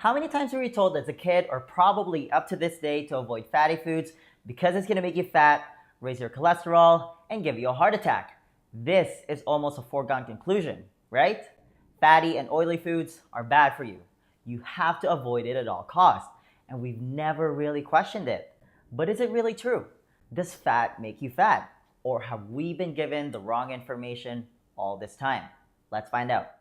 How many times were you told as a kid, or probably up to this day, to avoid fatty foods because it's going to make you fat, raise your cholesterol, and give you a heart attack? This is almost a foregone conclusion, right? Fatty and oily foods are bad for you. You have to avoid it at all costs, and we've never really questioned it. But is it really true? Does fat make you fat? Or have we been given the wrong information all this time? Let's find out.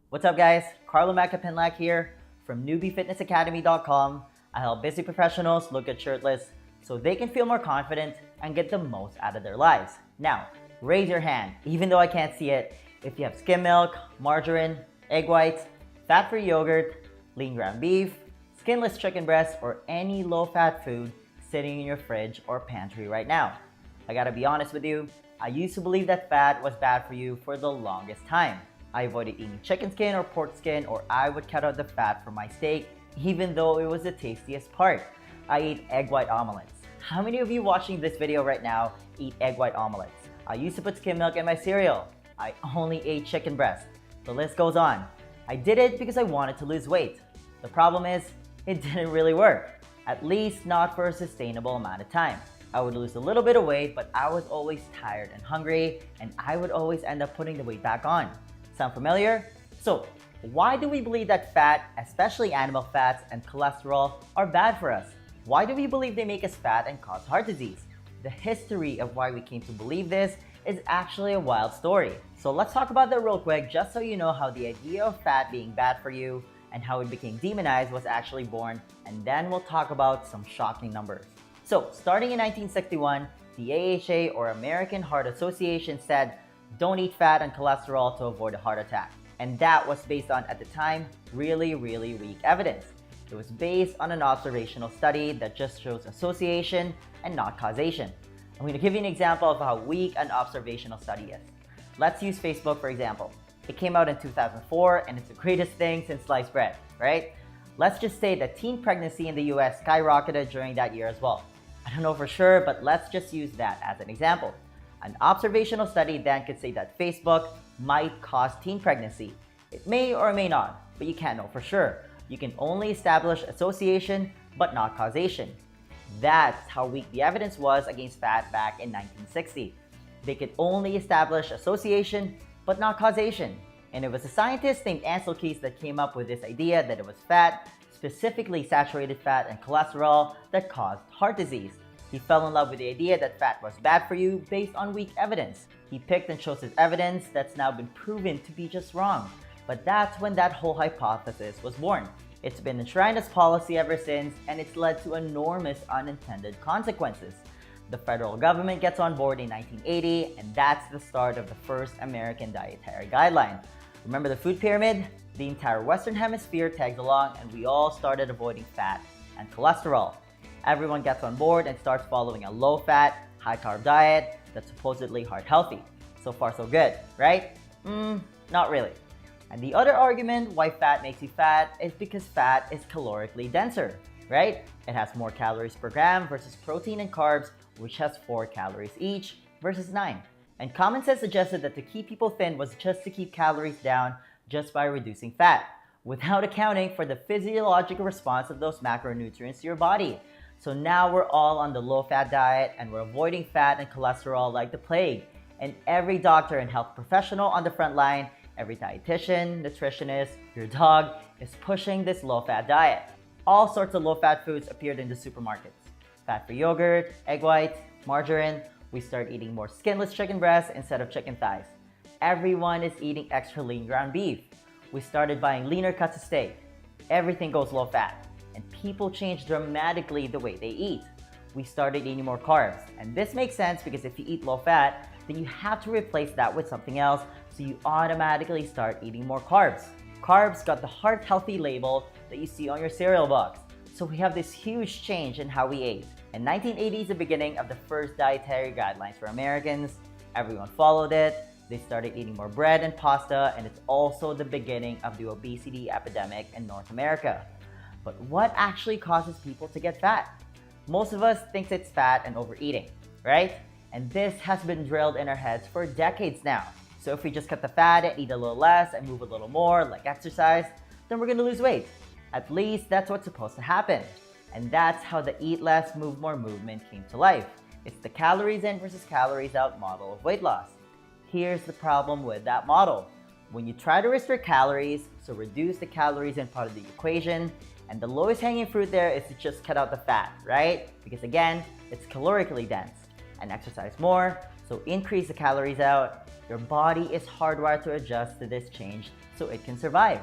What's up guys? Carlo Macapinlac here from newbiefitnessacademy.com. I help busy professionals look good shirtless so they can feel more confident and get the most out of their lives. Now, raise your hand, even though I can't see it, if you have skim milk, margarine, egg whites, fat-free yogurt, lean ground beef, skinless chicken breast, or any low-fat food sitting in your fridge or pantry right now. I gotta be honest with you, I used to believe that fat was bad for you for the longest time. I avoided eating chicken skin or pork skin, or I would cut out the fat from my steak, even though it was the tastiest part. I ate egg white omelets. How many of you watching this video right now eat egg white omelets? I used to put skim milk in my cereal. I only ate chicken breast. The list goes on. I did it because I wanted to lose weight. The problem is, it didn't really work. At least not for a sustainable amount of time. I would lose a little bit of weight, but I was always tired and hungry, and I would always end up putting the weight back on. Sound familiar? So, why do we believe that fat, especially animal fats and cholesterol, are bad for us? Why do we believe they make us fat and cause heart disease? The history of why we came to believe this is actually a wild story. So let's talk about that real quick, just so you know how the idea of fat being bad for you and how it became demonized was actually born, and then we'll talk about some shocking numbers. So, starting in 1961, the AHA, or American Heart Association, said, don't eat fat and cholesterol to avoid a heart attack. And that was based on, at the time, really weak evidence. It was based on an observational study that just shows association and not causation. I'm going to give you an example of how weak an observational study is. Let's use Facebook for example. It came out in 2004 and it's the greatest thing since sliced bread, right? Let's just say that teen pregnancy in the US skyrocketed during that year as well. I don't know for sure, but let's just use that as an example. An observational study then could say that Facebook might cause teen pregnancy. It may or may not, but you can't know for sure. You can only establish association, but not causation. That's how weak the evidence was against fat back in 1960. They could only establish association, but not causation. And it was a scientist named Ancel Keys that came up with this idea that it was fat, specifically saturated fat and cholesterol, that caused heart disease. He fell in love with the idea that fat was bad for you based on weak evidence. He picked and chose his evidence that's now been proven to be just wrong. But that's when that whole hypothesis was born. It's been enshrined as policy ever since, and it's led to enormous unintended consequences. The federal government gets on board in 1980, and that's the start of the first American dietary guideline. Remember the food pyramid? The entire Western Hemisphere tags along, and we all started avoiding fat and cholesterol. Everyone gets on board and starts following a low-fat, high-carb diet that's supposedly heart healthy. So far so good, right? Not really. And the other argument why fat makes you fat is because fat is calorically denser, right? It has more calories per gram versus protein and carbs, which has 4 calories each versus 9. And common sense suggested that to keep people thin was just to keep calories down just by reducing fat, without accounting for the physiological response of those macronutrients to your body. So now we're all on the low-fat diet and we're avoiding fat and cholesterol like the plague. And every doctor and health professional on the front line, every dietitian, nutritionist, your dog, is pushing this low-fat diet. All sorts of low-fat foods appeared in the supermarkets. Fat-free yogurt, egg whites, margarine. We start eating more skinless chicken breasts instead of chicken thighs. Everyone is eating extra lean ground beef. We started buying leaner cuts of steak. Everything goes low-fat. And people change dramatically the way they eat. We started eating more carbs. And this makes sense because if you eat low-fat, then you have to replace that with something else, so you automatically start eating more carbs. Carbs got the heart healthy label that you see on your cereal box. So we have this huge change in how we ate. In 1980 is the beginning of the first dietary guidelines for Americans. Everyone followed it. They started eating more bread and pasta, and it's also the beginning of the obesity epidemic in North America. But what actually causes people to get fat? Most of us think it's fat and overeating, right? And this has been drilled in our heads for decades now. So if we just cut the fat and eat a little less and move a little more, like exercise, then we're gonna lose weight. At least that's what's supposed to happen. And that's how the eat less, move more movement came to life. It's the calories in versus calories out model of weight loss. Here's the problem with that model. When you try to restrict calories, so reduce the calories in part of the equation, and the lowest hanging fruit there is to just cut out the fat, right? Because again, it's calorically dense. And exercise more, so increase the calories out. Your body is hardwired to adjust to this change so it can survive.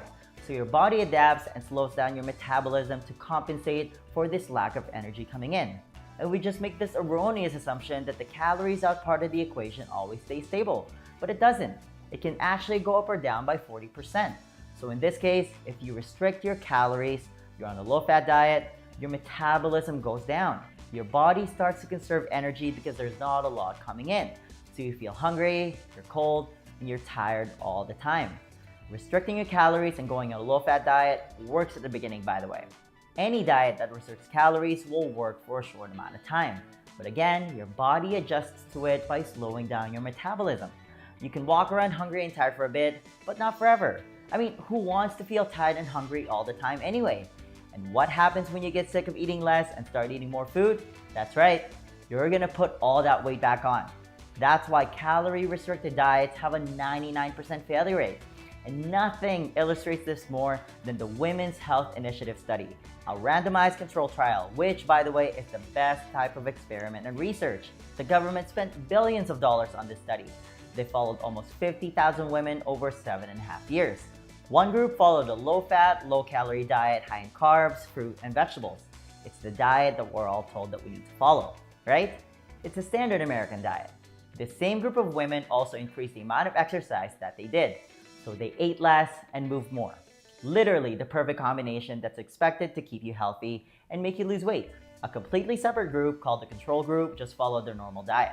So your body adapts and slows down your metabolism to compensate for this lack of energy coming in. And we just make this erroneous assumption that the calories out part of the equation always stays stable, but it doesn't. It can actually go up or down by 40%. So in this case, if you restrict your calories, you're on a low-fat diet, your metabolism goes down. Your body starts to conserve energy because there's not a lot coming in. So you feel hungry, you're cold, and you're tired all the time. Restricting your calories and going on a low-fat diet works at the beginning, by the way. Any diet that restricts calories will work for a short amount of time. But again, your body adjusts to it by slowing down your metabolism. You can walk around hungry and tired for a bit, but not forever. I mean, who wants to feel tired and hungry all the time anyway? And what happens when you get sick of eating less and start eating more food? That's right, you're gonna put all that weight back on. That's why calorie-restricted diets have a 99% failure rate. And nothing illustrates this more than the Women's Health Initiative study, a randomized controlled trial, which, by the way, is the best type of experiment and research. The government spent billions of dollars on this study. They followed almost 50,000 women over 7.5 years. One group followed a low-fat, low-calorie diet high in carbs, fruit, and vegetables. It's the diet that we're all told that we need to follow, right? It's a standard American diet. The same group of women also increased the amount of exercise that they did. So they ate less and moved more. Literally the perfect combination that's expected to keep you healthy and make you lose weight. A completely separate group called the control group just followed their normal diet.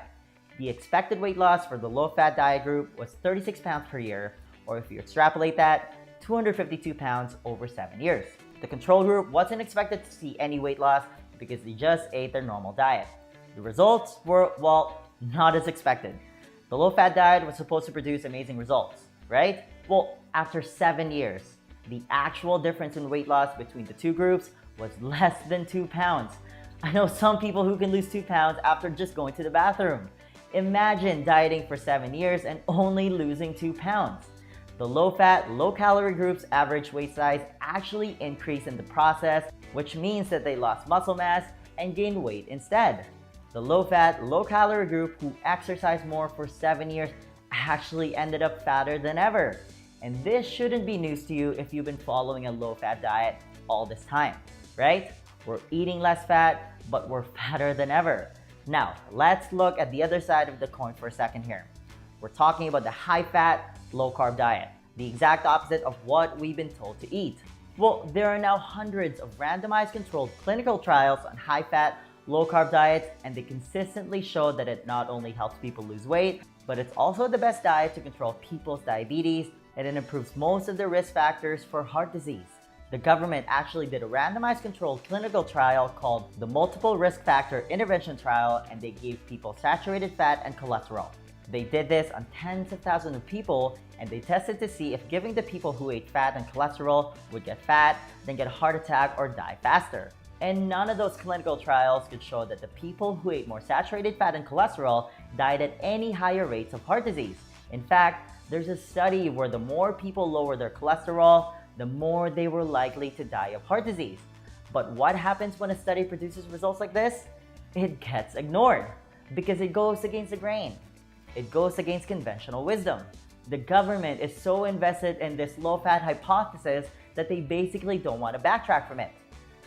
The expected weight loss for the low-fat diet group was 36 pounds per year, or if you extrapolate that, 252 pounds over 7 years. The control group wasn't expected to see any weight loss because they just ate their normal diet. The results were, well, not as expected. The low-fat diet was supposed to produce amazing results, right? Well, after 7 years, the actual difference in weight loss between the two groups was less than 2 pounds. I know some people who can lose 2 pounds after just going to the bathroom. Imagine dieting for 7 years and only losing 2 pounds. The low-fat, low-calorie group's average waist size actually increased in the process, which means that they lost muscle mass and gained weight instead. The low-fat, low-calorie group who exercised more for 7 years actually ended up fatter than ever. And this shouldn't be news to you if you've been following a low-fat diet all this time, right? We're eating less fat, but we're fatter than ever. Now, let's look at the other side of the coin for a second here. We're talking about the high-fat, low-carb diet, the exact opposite of what we've been told to eat. Well, there are now hundreds of randomized controlled clinical trials on high-fat, low-carb diets, and they consistently show that it not only helps people lose weight, but it's also the best diet to control people's diabetes, and it improves most of the risk factors for heart disease. The government actually did a randomized controlled clinical trial called the Multiple Risk Factor Intervention Trial, and they gave people saturated fat and cholesterol. They did this on tens of thousands of people, and they tested to see if giving the people who ate fat and cholesterol would get fat, then get a heart attack or die faster. And none of those clinical trials could show that the people who ate more saturated fat and cholesterol died at any higher rates of heart disease. In fact, there's a study where the more people lower their cholesterol, the more they were likely to die of heart disease. But what happens when a study produces results like this? It gets ignored because it goes against the grain. It goes against conventional wisdom. The government is so invested in this low-fat hypothesis that they basically don't want to backtrack from it.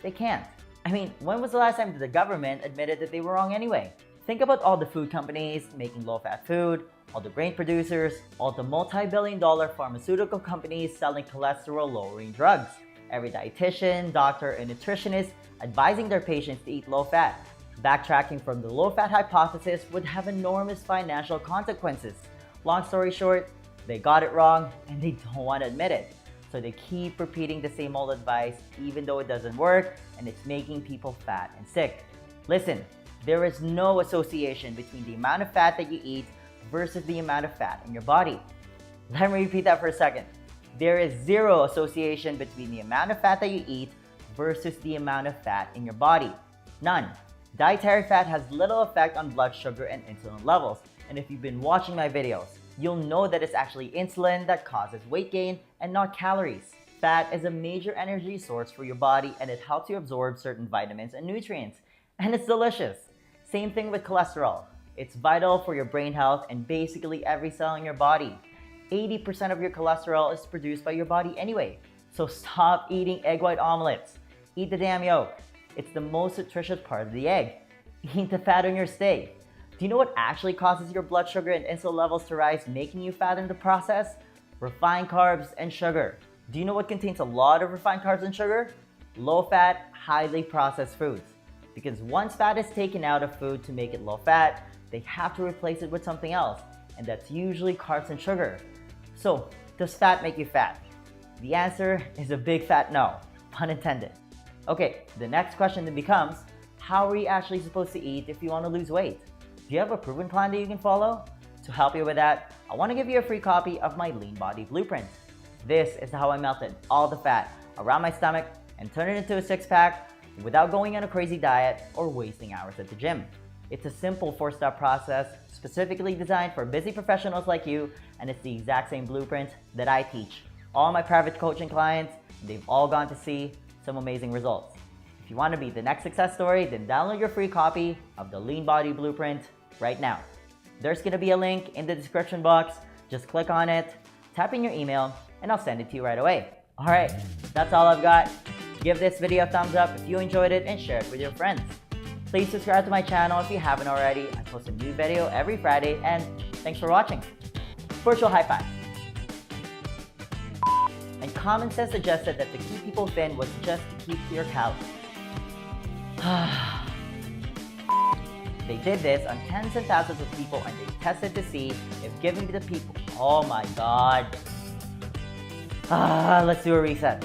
They can't. I mean, when was the last time the government admitted that they were wrong anyway? Think about all the food companies making low-fat food, all the grain producers, all the multi-billion-dollar pharmaceutical companies selling cholesterol-lowering drugs, every dietitian, doctor, and nutritionist advising their patients to eat low-fat. Backtracking from the low-fat hypothesis would have enormous financial consequences. Long story short, they got it wrong and they don't want to admit it. So they keep repeating the same old advice even though it doesn't work and it's making people fat and sick. Listen, there is no association between the amount of fat that you eat versus the amount of fat in your body. Let me repeat that for a second. There is zero association between the amount of fat that you eat versus the amount of fat in your body. None. Dietary fat has little effect on blood sugar and insulin levels. And if you've been watching my videos, you'll know that it's actually insulin that causes weight gain and not calories. Fat is a major energy source for your body and it helps you absorb certain vitamins and nutrients. And it's delicious. Same thing with cholesterol. It's vital for your brain health and basically every cell in your body. 80% of your cholesterol is produced by your body anyway. So stop eating egg white omelets. Eat the damn yolk. It's the most nutritious part of the egg. Eat the fat on your steak. Do you know what actually causes your blood sugar and insulin levels to rise, making you fat in the process? Refined carbs and sugar. Do you know what contains a lot of refined carbs and sugar? Low-fat, highly processed foods. Because once fat is taken out of food to make it low-fat, they have to replace it with something else, and that's usually carbs and sugar. So, does fat make you fat? The answer is a big fat no, pun intended. Okay, the next question then becomes, how are you actually supposed to eat if you want to lose weight? Do you have a proven plan that you can follow? To help you with that, I want to give you a free copy of my Lean Body Blueprint. This is how I melted all the fat around my stomach and turned it into a six-pack without going on a crazy diet or wasting hours at the gym. It's a simple 4-step process specifically designed for busy professionals like you, and it's the exact same blueprint that I teach all my private coaching clients. They've all gone to see some amazing results. If you want to be the next success story, then download your free copy of the Lean Body Blueprint right now. There's going to be a link in the description box. Just click on it, type in your email, and I'll send it to you right away. Alright, that's all I've got. Give this video a thumbs up if you enjoyed it and share it with your friends. Please subscribe to my channel if you haven't already. I post a new video every Friday, and thanks for watching. Virtual high five. And common sense suggested that to keep people thin was just to keep your calories. They did this on tens and thousands of people and they tested to see if giving to the people, oh my god. Let's do a reset.